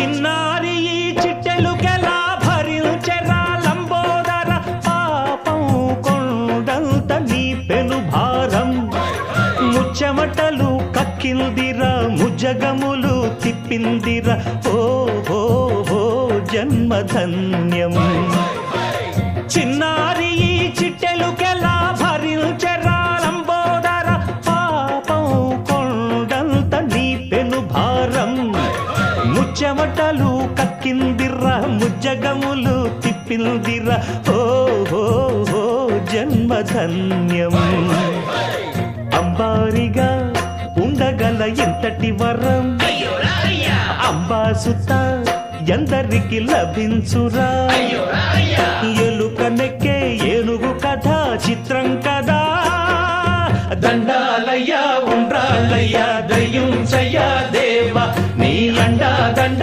చిన్నారి ఈ చిట్టెలుకెలా భరించెరా లంబోదర పాపం కొండంత నీ పెను భారం ముచ్చెమటలు కక్కిందిరా ముజగములు తిప్పిందిరా ఓ జన్మధన్యం చిన్నారి ఈ చిట్టెలుకెలా భరించెరా లంబోదర పాపం కొండంత నీ పెను భారం ముచ్చెమటలు కక్కిందిరా ముజ్జగములు తిప్పిందిరా ఓ జన్మధన్యం అంబారిగా ఉండగల ఎంతటి వరం అంబాసుత ఎందరికి లభించురా ఎలుక నెక్కే ఏనుగు కథ చిత్రం కదా దండాలయ్యా ఉండ్రాలయ్యా దయ్యుంచయ్యా దేవ నీ అండా దండ